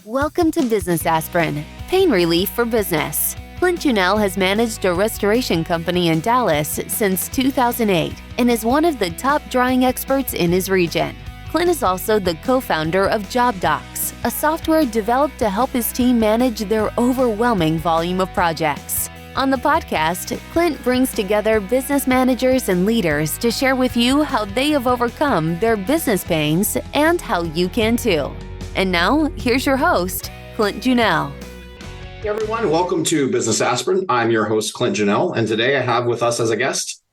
Welcome to Business Aspirin, pain relief for business. Clint Junell has managed a restoration company in Dallas since 2008 and is one of the top drying experts in his region. Clint is also the co-founder of Job-Dox, a software developed to help his team manage their overwhelming volume of projects. On the podcast, Clint brings together business managers and leaders to share with you how they have overcome their business pains and how you can too. And now, here's your host, Clint Junell. Hey everyone, welcome to Business Aspirin. I'm your host, Clint Junell, and today I have with us as a guest,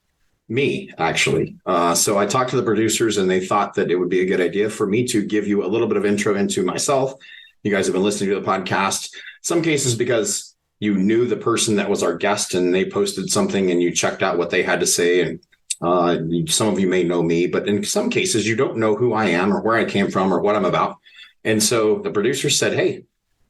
me, actually. So I talked to the producers and they thought that it would be a good idea for me to give you a little bit of intro into myself. You guys have been listening to the podcast, some cases because you knew the person that was our guest and they posted something and you checked out what they had to say. And some of you may know me, but in some cases you don't know who I am or where I came from or what I'm about. And so the producer said, hey,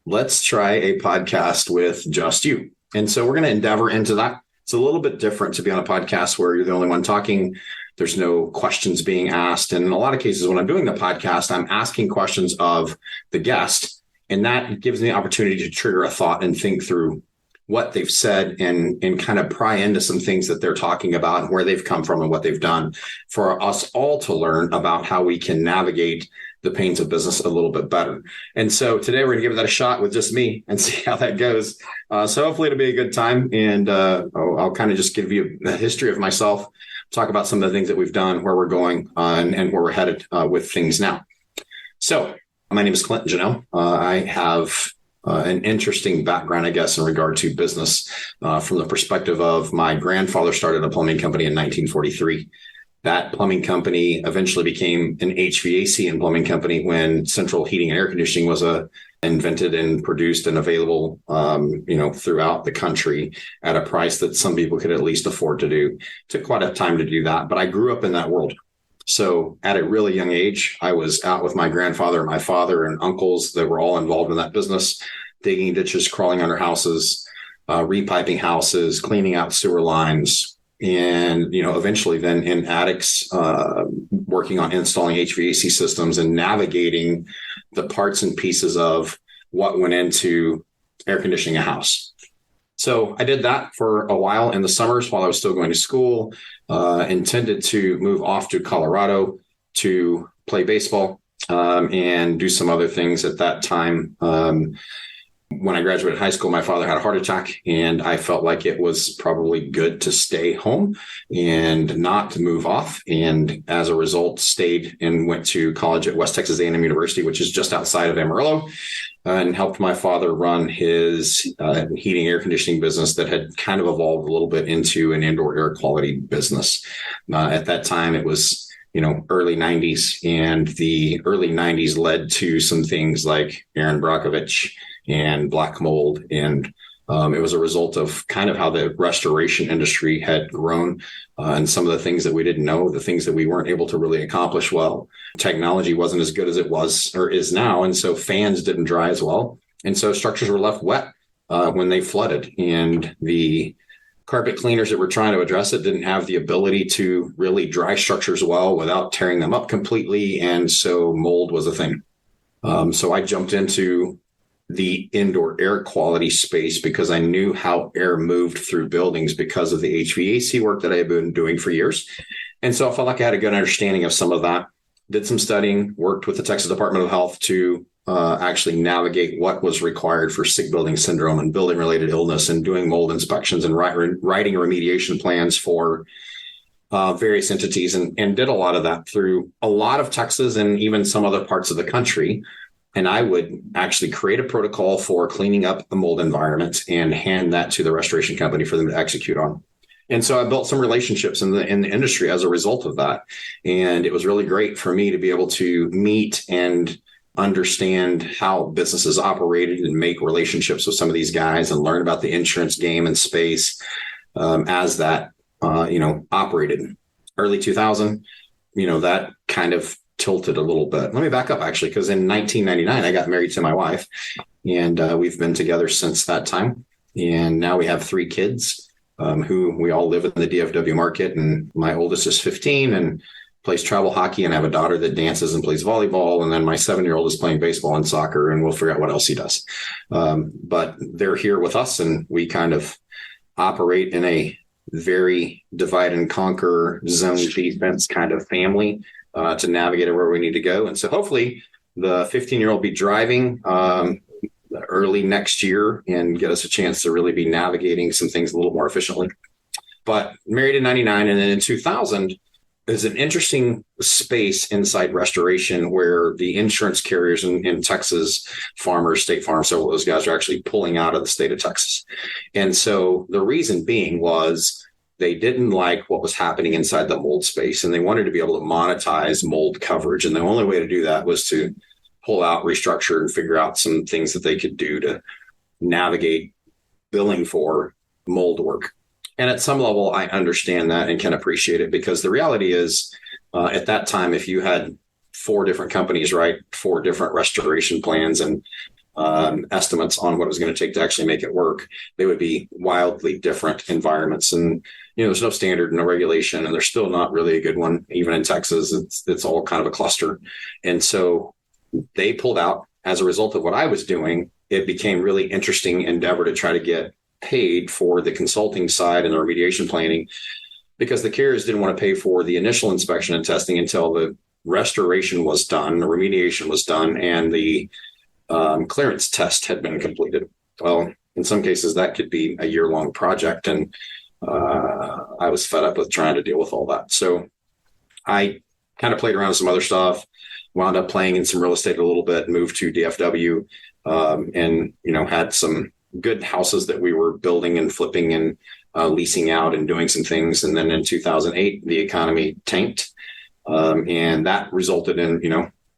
let's try a podcast with just you. And so we're going to endeavor into that. It's a little bit different to be on a podcast where you're the only one talking. There's no questions being asked. And in a lot of cases, when I'm doing the podcast, I'm asking questions of the guest. And that gives me the opportunity to trigger a thought and think through what they've said and kind of pry into some things that they're talking about and where they've come from and what they've done for us all to learn about how we can navigate the pains of business a little bit better. And so today we're going to give that a shot with just me and see how that goes. So hopefully it'll be a good time. And I'll kind of just give you a history of myself, talk about some of the things that we've done, where we're going, and where we're headed with things now. So my name is Clint Junell. I have an interesting background, I guess, in regard to business from the perspective of my grandfather started a plumbing company in 1943. That plumbing company eventually became an HVAC and plumbing company when central heating and air conditioning was invented and produced and available, throughout the country at a price that some people could at least afford to do. It took quite a time to do that, but I grew up in that world. So at a really young age, I was out with my grandfather, my father, and uncles that were all involved in that business, digging ditches, crawling under houses, repiping houses, cleaning out sewer lines, and, eventually then in attics, working on installing HVAC systems and navigating the parts and pieces of what went into air conditioning a house. So I did that for a while in the summers while I was still going to school, intended to move off to Colorado to play baseball and do some other things at that time. When I graduated high school, my father had a heart attack, and I felt like it was probably good to stay home and not to move off. And as a result, stayed and went to college at West Texas A&M University, which is just outside of Amarillo, and helped my father run his heating air conditioning business that had kind of evolved a little bit into an indoor air quality business. At that time, it was early 90s, and the early 90s led to some things like Aaron Brockovich and black mold. And it was a result of kind of how the restoration industry had grown and some of the things that we didn't know, the things that we weren't able to really accomplish well. Technology wasn't as good as it was or is now. And so fans didn't dry as well. And so structures were left wet when they flooded. And the carpet cleaners that were trying to address it didn't have the ability to really dry structures well without tearing them up completely. And so mold was a thing. So I jumped into the indoor air quality space because I knew how air moved through buildings because of the HVAC work that I had been doing for years. And so I felt like I had a good understanding of some of that, did some studying, worked with the Texas Department of Health to actually navigate what was required for sick building syndrome and building related illness and doing mold inspections and writing remediation plans for various entities and did a lot of that through a lot of Texas and even some other parts of the country. And I would actually create a protocol for cleaning up the mold environment and hand that to the restoration company for them to execute on. And so I built some relationships in the industry as a result of that. And it was really great for me to be able to meet and understand how businesses operated and make relationships with some of these guys and learn about the insurance game and space as that, operated. Early 2000, that kind of tilted a little bit. Let me back up, actually, because in 1999, I got married to my wife, and we've been together since that time. And now we have 3 kids who we all live in the DFW market. And my oldest is 15, and plays travel hockey, and I have a daughter that dances and plays volleyball. And then my 7-year-old is playing baseball and soccer, and we'll figure out what else he does. But they're here with us, and we kind of operate in a very divide and conquer zone defense kind of family to navigate where we need to go. And so hopefully the 15-year-old will be driving early next year and get us a chance to really be navigating some things a little more efficiently. But married in 99, and then in 2000 is an interesting space inside restoration where the insurance carriers in Texas, Farmers, State Farm, several of those guys are actually pulling out of the state of Texas. And so the reason being was they didn't like what was happening inside the mold space, and they wanted to be able to monetize mold coverage. And the only way to do that was to pull out, restructure, and figure out some things that they could do to navigate billing for mold work. And at some level, I understand that and can appreciate it, because the reality is at that time, if you had 4 different companies, right, 4 different restoration plans and estimates on what it was going to take to actually make it work, they would be wildly different environments. And, there's no standard, no regulation, and there's still not really a good one. Even in Texas, it's all kind of a cluster. And so they pulled out. As a result of what I was doing, it became really interesting endeavor to try to get paid for the consulting side and the remediation planning, because the carriers didn't want to pay for the initial inspection and testing until the restoration was done, the remediation was done, and the clearance test had been completed. Well, in some cases, that could be a year-long project, and I was fed up with trying to deal with all that. So I kind of played around with some other stuff, wound up playing in some real estate a little bit, moved to DFW, and had some good houses that we were building and flipping and leasing out and doing some things. And then in 2008, the economy tanked, and that resulted in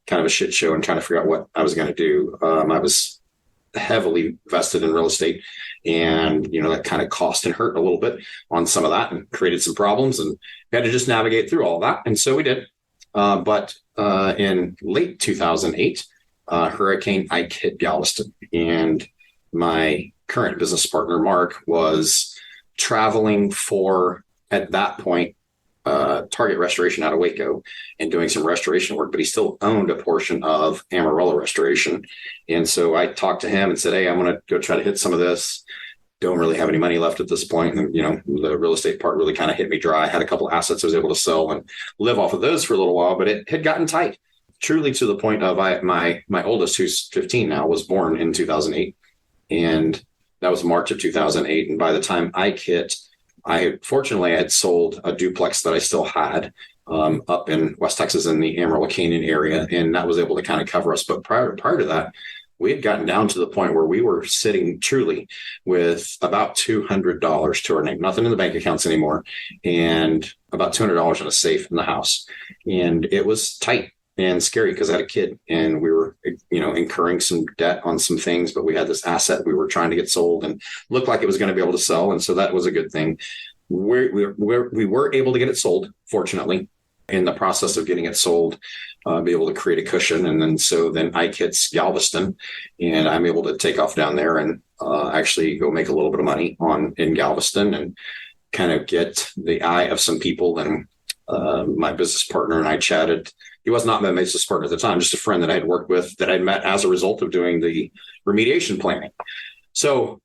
kind of a shit show and trying to figure out what I was going to do. I was heavily vested in real estate, and that kind of cost and hurt a little bit on some of that and created some problems, and we had to just navigate through all that. And so we did. But in late 2008, Hurricane Ike hit Galveston, and my current business partner, Mark, was traveling for, at that point, Target Restoration out of Waco and doing some restoration work, but he still owned a portion of Amarillo Restoration. And so I talked to him and said, hey, I want to go try to hit some of this. Don't really have any money left at this point. And, the real estate part really kind of hit me dry. I had a couple of assets I was able to sell and live off of those for a little while, but it had gotten tight, truly to the point of my oldest, who's 15 now, was born in 2008. And that was March of 2008. And by the time Ike hit, I had sold a duplex that I still had up in West Texas in the Amarillo Canyon area. And that was able to kind of cover us. But prior to that, we had gotten down to the point where we were sitting truly with about $200 to our name, nothing in the bank accounts anymore, and about $200 in a safe in the house. And it was tight and scary because I had a kid, and we were, incurring some debt on some things, but we had this asset we were trying to get sold and looked like it was going to be able to sell. And so that was a good thing. We were able to get it sold, fortunately. In the process of getting it sold, be able to create a cushion. And then Ike hits Galveston, and I'm able to take off down there and actually go make a little bit of money in Galveston and kind of get the eye of some people. And my business partner and I chatted. He was not my business partner at the time, just a friend that I had worked with that I'd met as a result of doing the remediation planning. So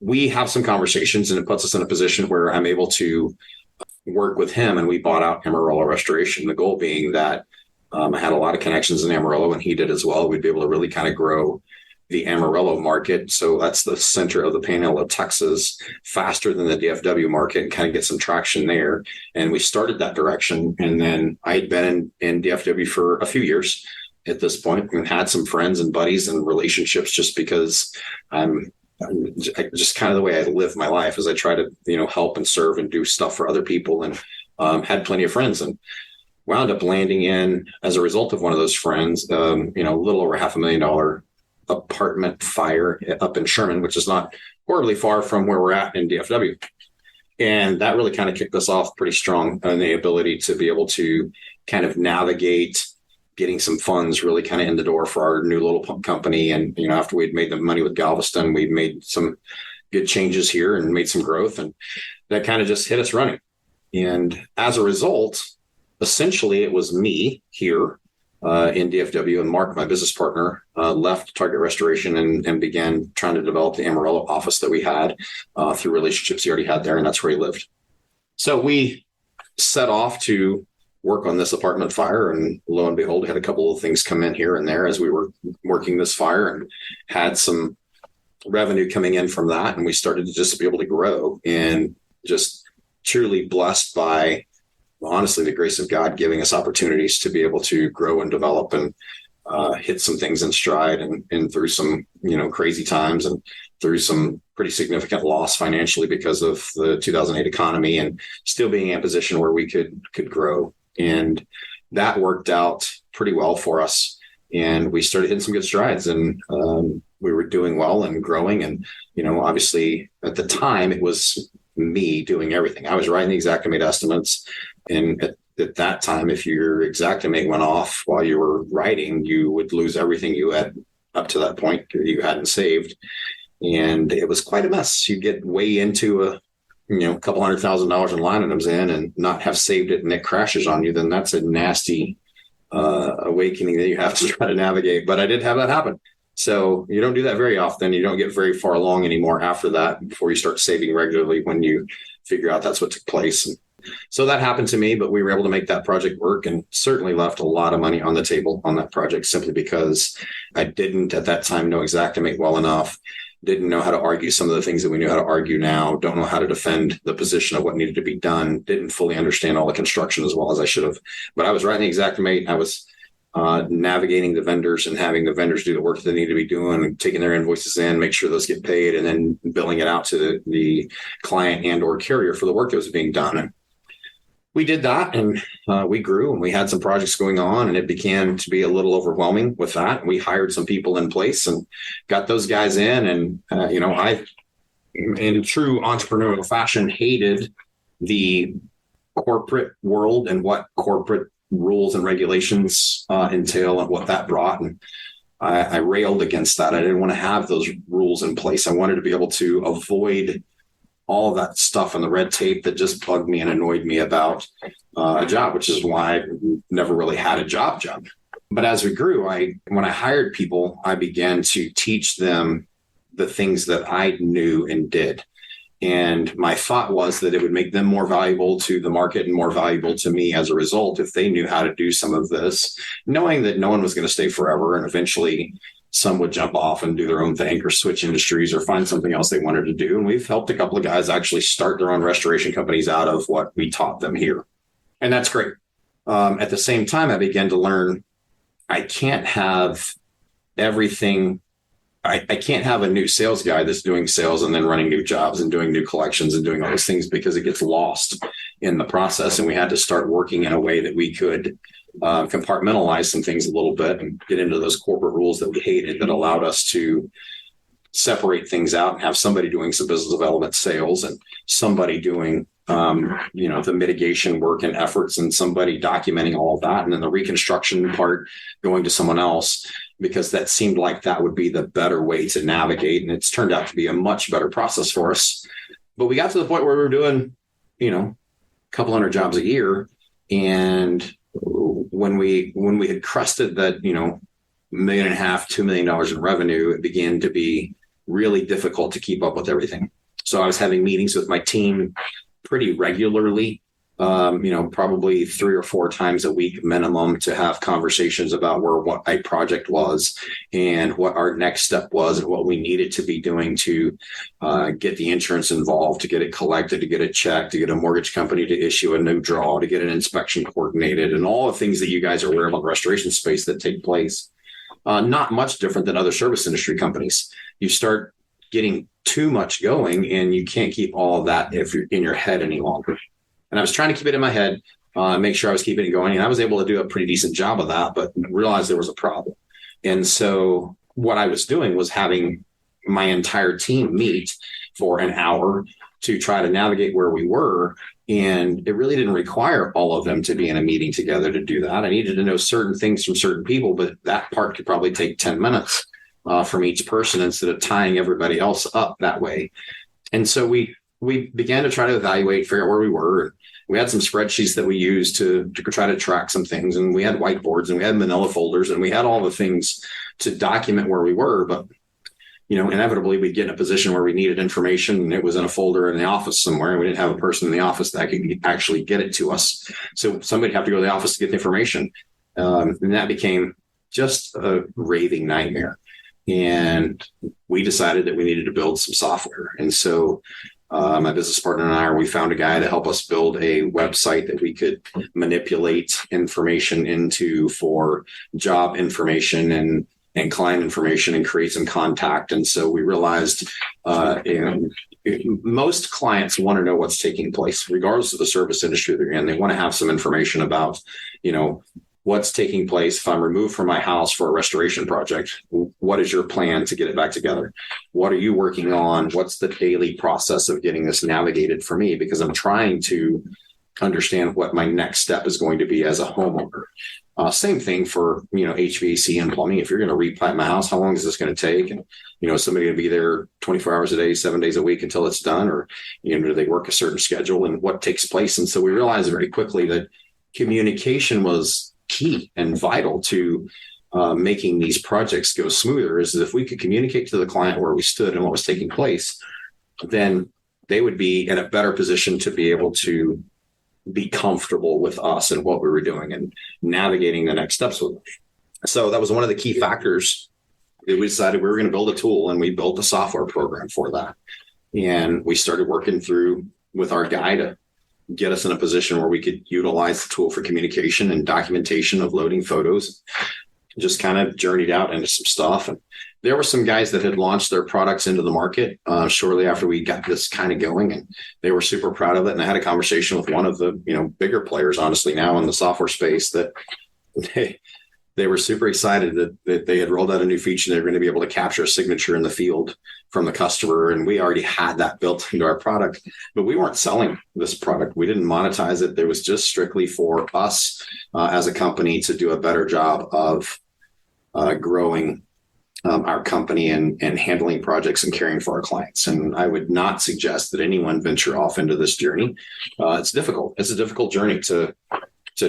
we have some conversations, and it puts us in a position where I'm able to work with him, and we bought out Amarillo Restoration. The goal being that I had a lot of connections in Amarillo, and he did as well. We'd be able to really kind of grow the Amarillo market. So that's the center of the Panhandle of Texas, faster than the DFW market, and kind of get some traction there. And we started that direction. And then I'd been in DFW for a few years at this point, and had some friends and buddies and relationships, just because I'm just kind of the way I live my life, is I try to, help and serve and do stuff for other people, and had plenty of friends, and wound up landing in, as a result of one of those friends, a little over $500,000 apartment fire up in Sherman, which is not horribly far from where we're at in DFW. And that really kind of kicked us off pretty strong on the ability to be able to kind of navigate getting some funds really kind of in the door for our new little company. And, after we'd made the money with Galveston, we made some good changes here and made some growth, and that kind of just hit us running. And as a result, essentially it was me here in DFW, and Mark, my business partner, left Target Restoration and began trying to develop the Amarillo office that we had through relationships he already had there, and that's where he lived. So we set off to work on this apartment fire, and lo and behold, had a couple of things come in here and there as we were working this fire, and had some revenue coming in from that, and we started to just be able to grow, and just truly blessed by, honestly, the grace of God giving us opportunities to be able to grow and develop and hit some things in stride, and through some, crazy times, and through some pretty significant loss financially because of the 2008 economy, and still being in a position where we could grow. And that worked out pretty well for us. And we started hitting some good strides, and we were doing well and growing. And, obviously at the time it was me doing everything. I was writing the Xactimate estimates. And at that time, if your Xactimate went off while you were writing, you would lose everything you had up to that point you hadn't saved. And it was quite a mess. You get way into a couple $100,000 in line items in and not have saved it, and it crashes on you, then that's a nasty awakening that you have to try to navigate. But I did have that happen. So you don't do that very often. You don't get very far along anymore after that before you start saving regularly, when you figure out that's what took place. And so that happened to me, but we were able to make that project work, and certainly left a lot of money on the table on that project, simply because I didn't at that time know Xactimate well enough. Didn't know how to argue some of the things that we knew how to argue now. Don't know how to defend the position of what needed to be done. Didn't fully understand all the construction as well as I should have. But I was writing the Xactimate. I was navigating the vendors and having the vendors do the work that they need to be doing, and taking their invoices in, make sure those get paid, and then billing it out to the client and or carrier for the work that was being done. And we did that, and we grew, and we had some projects going on, and it began to be a little overwhelming with that. We hired some people in place and got those guys in. And, I, in true entrepreneurial fashion, hated the corporate world and what corporate rules and regulations entail and what that brought. And I railed against that. I didn't want to have those rules in place. I wanted to be able to avoid all of that stuff and the red tape that just bugged me and annoyed me about a job, which is why I never really had a job. But as we grew, when I hired people, I began to teach them the things that I knew and did. And my thought was that it would make them more valuable to the market and more valuable to me as a result if they knew how to do some of this, knowing that no one was going to stay forever, and eventually some would jump off and do their own thing or switch industries or find something else they wanted to do. And we've helped a couple of guys actually start their own restoration companies out of what we taught them here. And that's great. At the same time, I began to learn I can't have everything. I can't have a new sales guy that's doing sales and then running new jobs and doing new collections and doing all those things, because it gets lost in the process. And we had to start working in a way that we could compartmentalize some things a little bit and get into those corporate rules that we hated, that allowed us to separate things out and have somebody doing some business development sales, and somebody doing the mitigation work and efforts, and somebody documenting all of that, and then the reconstruction part going to someone else, because that seemed like that would be the better way to navigate. And it's turned out to be a much better process for us. But we got to the point where we were doing, a couple hundred jobs a year. And when we had crested that, $1.5 million, $2 million in revenue, it began to be really difficult to keep up with everything. So I was having meetings with my team pretty regularly, probably 3 or 4 times a week minimum, to have conversations about what a project was and what our next step was and what we needed to be doing to get the insurance involved, to get it collected, to get it checked, to get a mortgage company to issue a new draw, to get an inspection coordinated, and all the things that you guys are aware of in the restoration space that take place. Not much different than other service industry companies. You start getting too much going, and you can't keep all of that if you're in your head any longer. And I was trying to keep it in my head, make sure I was keeping it going. And I was able to do a pretty decent job of that, but realized there was a problem. And so what I was doing was having my entire team meet for an hour to try to navigate where we were. And it really didn't require all of them to be in a meeting together to do that. I needed to know certain things from certain people, but that part could probably take 10 minutes from each person, instead of tying everybody else up that way. And so we we began to try to evaluate, figure out where we were. We had some spreadsheets that we used to try to track some things, and we had whiteboards and we had manila folders and we had all the things to document where we were. But, inevitably we'd get in a position where we needed information and it was in a folder in the office somewhere, and we didn't have a person in the office that could actually get it to us. So somebody'd have to go to the office to get the information. And that became just a raving nightmare. And we decided that we needed to build some software. And so my business partner and we found a guy to help us build a website that we could manipulate information into for job information and client information and create some contact. And so we realized most clients want to know what's taking place, regardless of the service industry they're in. They want to have some information about, what's taking place if I'm removed from my house for a restoration project. What is your plan to get it back together? What are you working on? What's the daily process of getting this navigated for me? Because I'm trying to understand what my next step is going to be as a homeowner. Same thing for, HVAC and plumbing. If you're going to repipe my house, how long is this going to take? And, is somebody going to be there 24 hours a day, 7 days a week until it's done? Or, do they work a certain schedule and what takes place? And so we realized very quickly that communication was key and vital to making these projects go smoother. Is that if we could communicate to the client where we stood and what was taking place, then they would be in a better position to be able to be comfortable with us and what we were doing and navigating the next steps with them. So that was one of the key factors that we decided we were going to build a tool, and we built a software program for that. And we started working through with our guy to get us in a position where we could utilize the tool for communication and documentation of loading photos. Just kind of journeyed out into some stuff. And there were some guys that had launched their products into the market shortly after we got this kind of going, and they were super proud of it. And I had a conversation with one of the bigger players, honestly, now in the software space, that they were super excited that they had rolled out a new feature. They were going to be able to capture a signature in the field from the customer. And we already had that built into our product, but we weren't selling this product. We didn't monetize it. It was just strictly for us as a company to do a better job of growing our company and handling projects and caring for our clients. And I would not suggest that anyone venture off into this journey. It's difficult. It's a difficult journey to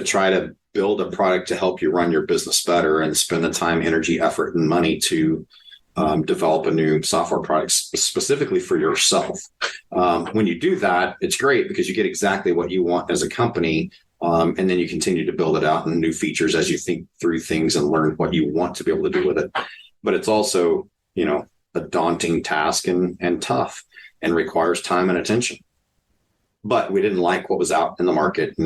try to build a product to help you run your business better and spend the time, energy, effort, and money to develop a new software product specifically for yourself. When you do that, it's great because you get exactly what you want as a company. And then you continue to build it out and new features as you think through things and learn what you want to be able to do with it. But it's also, a daunting task and tough and requires time and attention. But we didn't like what was out in the market.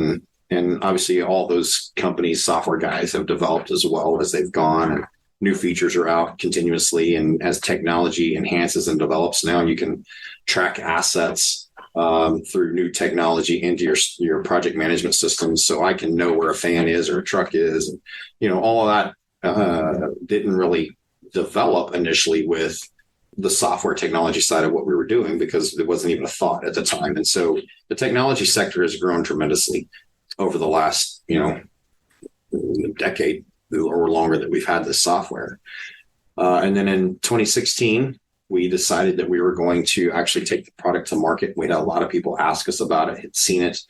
And obviously all those companies, software guys, have developed as well as they've gone. And new features are out continuously. And as technology enhances and develops, now you can track assets through new technology into your project management systems. So I can know where a fan is or a truck is. And, all of that didn't really develop initially with the software technology side of what we were doing because it wasn't even a thought at the time. And so the technology sector has grown tremendously over the last, decade or longer that we've had this software. And then in 2016, we decided that we were going to actually take the product to market. We had a lot of people ask us about it, had seen it,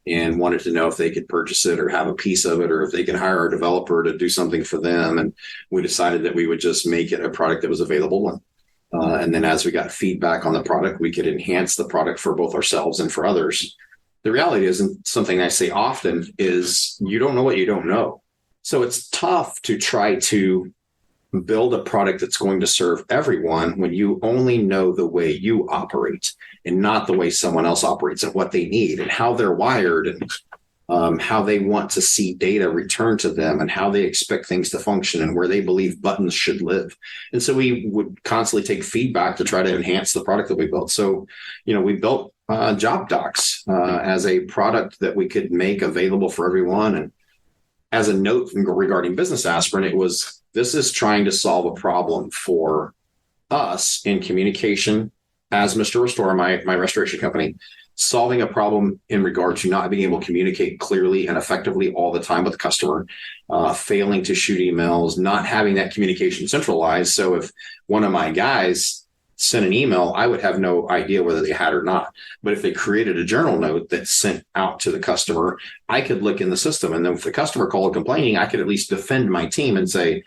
and wanted to know if they could purchase it or have a piece of it, or if they could hire a developer to do something for them. And we decided that we would just make it a product that was available. And then as we got feedback on the product, we could enhance the product for both ourselves and for others. The reality is, and something I say often, is you don't know what you don't know. So it's tough to try to build a product that's going to serve everyone when you only know the way you operate and not the way someone else operates and what they need and how they're wired and how they want to see data returned to them and how they expect things to function and where they believe buttons should live. And so we would constantly take feedback to try to enhance the product that we built. So, we built Job-Dox as a product that we could make available for everyone. And as a note regarding Business Aspirin, this is trying to solve a problem for us in communication as Mr. Restore, my restoration company, solving a problem in regard to not being able to communicate clearly and effectively all the time with the customer, failing to shoot emails, not having that communication centralized. So if one of my guys sent an email, I would have no idea whether they had or not. But if they created a journal note that's sent out to the customer, I could look in the system. And then if the customer called complaining, I could at least defend my team and say,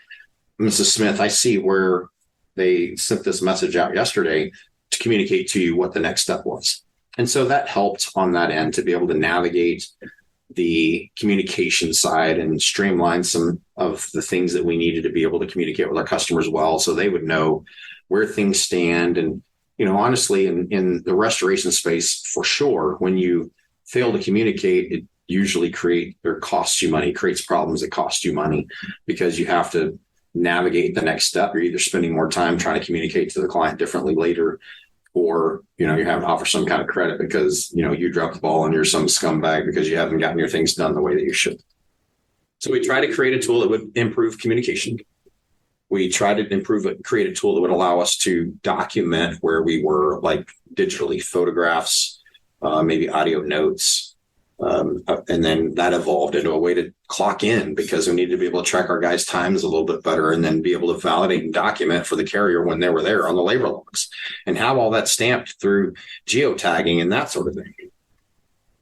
Mrs. Smith, I see where they sent this message out yesterday to communicate to you what the next step was. And so that helped on that end to be able to navigate the communication side and streamline some of the things that we needed to be able to communicate with our customers well, so they would know where things stand. And, honestly, in the restoration space, for sure, when you fail to communicate, it usually costs you money, creates problems that cost you money, because you have to navigate the next step. You're either spending more time trying to communicate to the client differently later, or, you have to offer some kind of credit because, you dropped the ball and you're some scumbag because you haven't gotten your things done the way that you should. So we try to create a tool that would improve communication. We try to create a tool that would allow us to document where we were, like digitally, photographs, maybe audio notes. And then that evolved into a way to clock in, because we needed to be able to track our guys' times a little bit better, and then be able to validate and document for the carrier when they were there on the labor logs, and have all that stamped through geotagging and that sort of thing.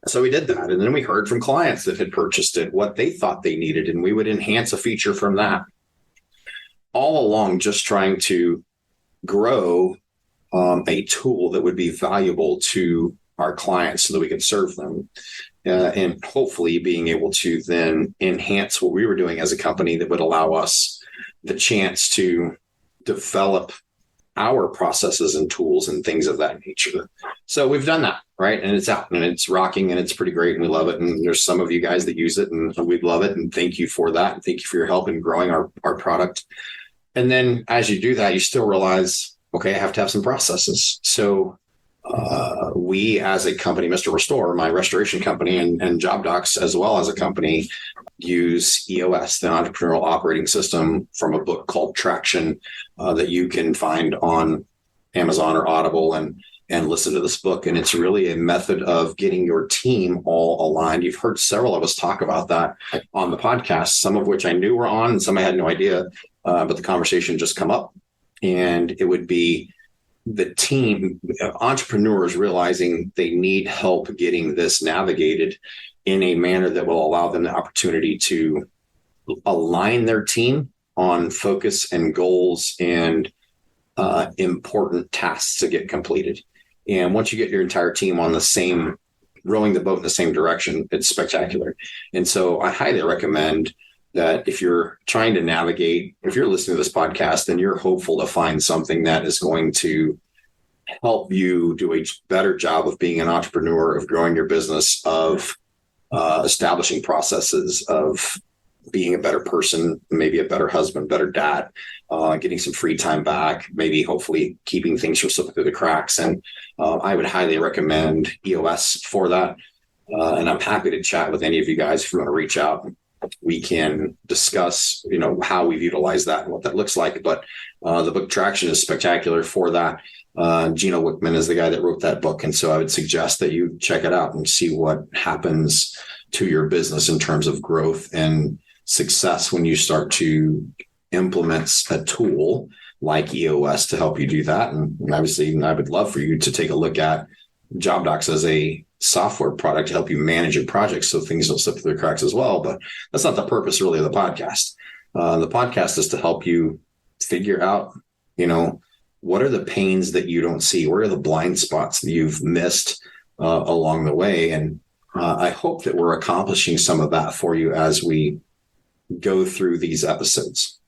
So we did that. And then we heard from clients that had purchased it, what they thought they needed, and we would enhance a feature from that. All along, just trying to grow a tool that would be valuable to our clients so that we could serve them. And hopefully being able to then enhance what we were doing as a company that would allow us the chance to develop our processes and tools and things of that nature. So we've done that, right? And it's out and it's rocking and it's pretty great and we love it. And there's some of you guys that use it and we love it. And thank you for that. And thank you for your help in growing our product. And then as you do that, you still realize, okay, I have to have some processes. So we as a company, Mr. Restore, my restoration company, and Job-Dox as well as a company, use EOS, the Entrepreneurial Operating System, from a book called Traction that you can find on Amazon or Audible, and listen to this book. And it's really a method of getting your team all aligned. You've heard several of us talk about that on the podcast, some of which I knew were on and some I had no idea, but the conversation just come up. And it would be the team, entrepreneurs realizing they need help getting this navigated in a manner that will allow them the opportunity to align their team on focus and goals and important tasks to get completed. And once you get your entire team on the same, rowing the boat in the same direction, it's spectacular. And so I highly recommend that if you're trying to navigate, if you're listening to this podcast, then you're hopeful to find something that is going to help you do a better job of being an entrepreneur, of growing your business, of establishing processes, of being a better person, maybe a better husband, better dad, getting some free time back, maybe hopefully keeping things from slipping through the cracks. And I would highly recommend EOS for that. And I'm happy to chat with any of you guys if you want to reach out. We can discuss, how we've utilized that and what that looks like. But the book Traction is spectacular for that. Gino Wickman is the guy that wrote that book. And so I would suggest that you check it out and see what happens to your business in terms of growth and success when you start to implement a tool like EOS to help you do that. And obviously, I would love for you to take a look at Job-Dox as a software product to help you manage your projects so things don't slip through the cracks as well. But that's not the purpose really of the podcast. The podcast is to help you figure out, what are the pains that you don't see? Where are the blind spots that you've missed along the way? And I hope that we're accomplishing some of that for you as we go through these episodes.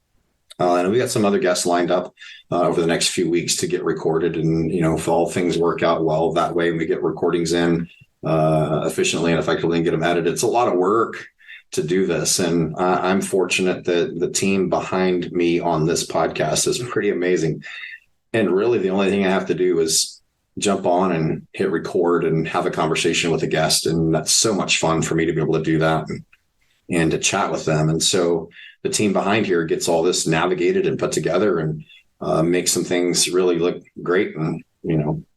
And we got some other guests lined up over the next few weeks to get recorded. And, if all things work out well that way, we get recordings in efficiently and effectively and get them edited. It's a lot of work to do this. And I'm fortunate that the team behind me on this podcast is pretty amazing. And really the only thing I have to do is jump on and hit record and have a conversation with a guest. And that's so much fun for me to be able to do that and to chat with them. And so the team behind here gets all this navigated and put together and makes some things really look great. And,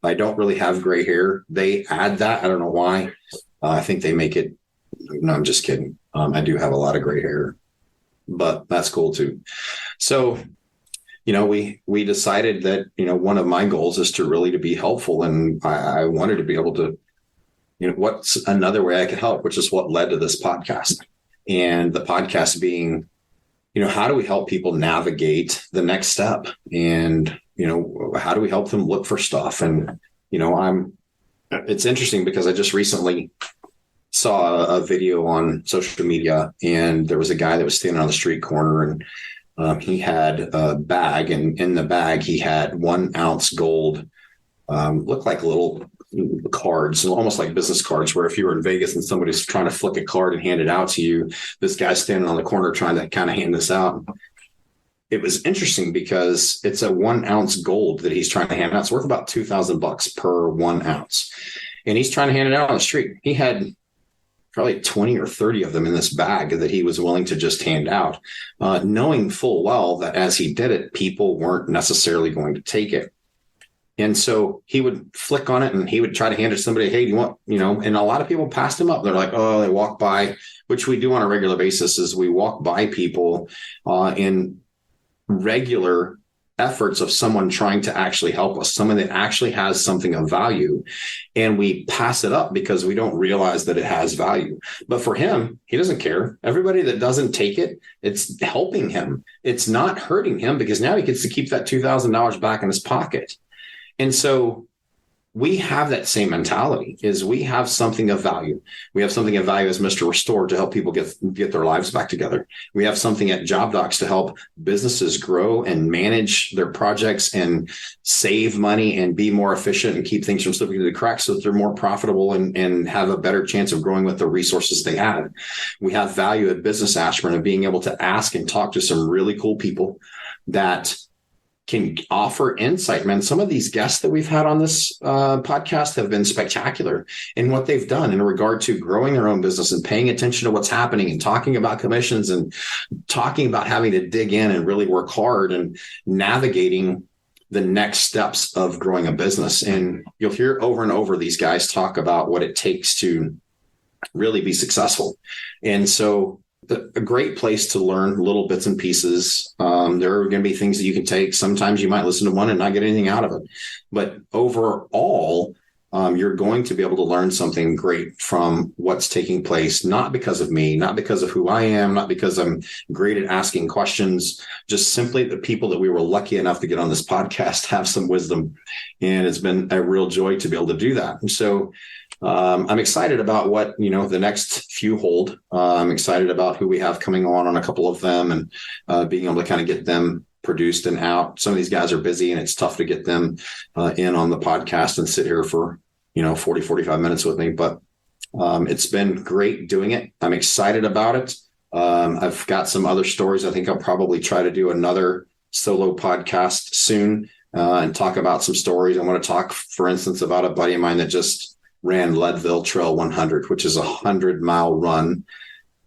I don't really have gray hair. They add that. I don't know why. I think they make it. No, I'm just kidding. I do have a lot of gray hair, but that's cool too. So we decided that, one of my goals is to be helpful. And I wanted to be able to, what's another way I could help, which is what led to this podcast. And the podcast being, how do we help people navigate the next step? And, how do we help them look for stuff? And, it's interesting because I just recently saw a video on social media, and there was a guy that was standing on the street corner, and he had a bag, and in the bag he had 1 ounce gold, looked like little cards, almost like business cards, where if you were in Vegas and somebody's trying to flick a card and hand it out to you, this guy's standing on the corner trying to kind of hand this out. It was interesting because it's a 1 ounce gold that he's trying to hand out. It's worth about $2,000 per 1 ounce. And he's trying to hand it out on the street. He had probably 20 or 30 of them in this bag that he was willing to just hand out, knowing full well that as he did it, people weren't necessarily going to take it. And so he would flick on it and he would try to hand it to somebody, hey, do you want, and a lot of people passed him up. They're like, oh, they walk by, which we do on a regular basis, is we walk by people in regular efforts of someone trying to actually help us, someone that actually has something of value, and we pass it up because we don't realize that it has value. But for him, he doesn't care. Everybody that doesn't take it, it's helping him. It's not hurting him because now he gets to keep that $2,000 back in his pocket. And so we have that same mentality, is we have something of value. We have something of value as Mr. Restore to help people get their lives back together. We have something at Job-Dox to help businesses grow and manage their projects and save money and be more efficient and keep things from slipping through the cracks so that they're more profitable and have a better chance of growing with the resources they have. We have value at Business Aspirin of being able to ask and talk to some really cool people that can offer insight, man. Some of these guests that we've had on this podcast have been spectacular in what they've done in regard to growing their own business and paying attention to what's happening and talking about commissions and talking about having to dig in and really work hard and navigating the next steps of growing a business. And you'll hear over and over these guys talk about what it takes to really be successful. And so a great place to learn little bits and pieces. There are going to be things that you can take. Sometimes you might listen to one and not get anything out of it. But overall, you're going to be able to learn something great from what's taking place, not because of me, not because of who I am, not because I'm great at asking questions, just simply the people that we were lucky enough to get on this podcast have some wisdom. And it's been a real joy to be able to do that. And so I'm excited about what, the next few hold. I'm excited about who we have coming on a couple of them, and being able to kind of get them produced and out. Some of these guys are busy and it's tough to get them in on the podcast and sit here for, 40, 45 minutes with me. But it's been great doing it. I'm excited about it. I've got some other stories. I think I'll probably try to do another solo podcast soon and talk about some stories. I want to talk, for instance, about a buddy of mine that just ran Leadville Trail 100, which is a 100-mile run.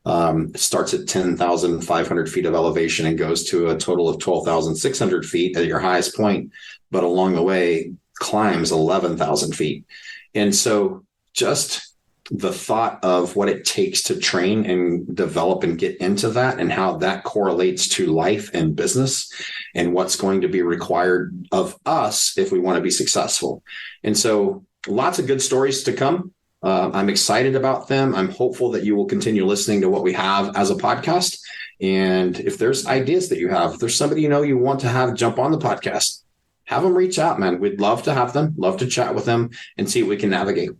It starts at 10,500 feet of elevation and goes to a total of 12,600 feet at your highest point, but along the way climbs 11,000 feet. And so just the thought of what it takes to train and develop and get into that, and how that correlates to life and business and what's going to be required of us if we want to be successful. And so lots of good stories to come. I'm excited about them. I'm hopeful that you will continue listening to what we have as a podcast. And if there's ideas that you have, if there's somebody you want to have jump on the podcast, have them reach out, man. We'd love to have them, love to chat with them and see what we can navigate.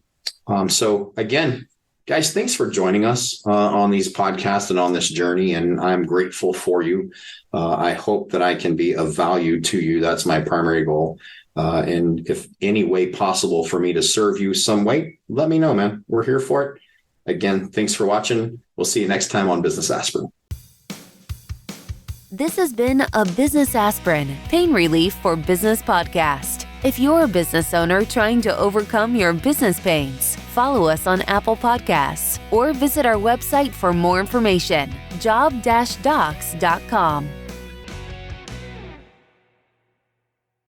So again, guys, thanks for joining us on these podcasts and on this journey. And I'm grateful for you. I hope that I can be of value to you. That's my primary goal. And if any way possible for me to serve you some way, let me know, man. We're here for it. Again, thanks for watching. We'll see you next time on Business Aspirin. This has been a Business Aspirin, Pain Relief for Business podcast. If you're a business owner trying to overcome your business pains, follow us on Apple Podcasts or visit our website for more information, job-dox.com.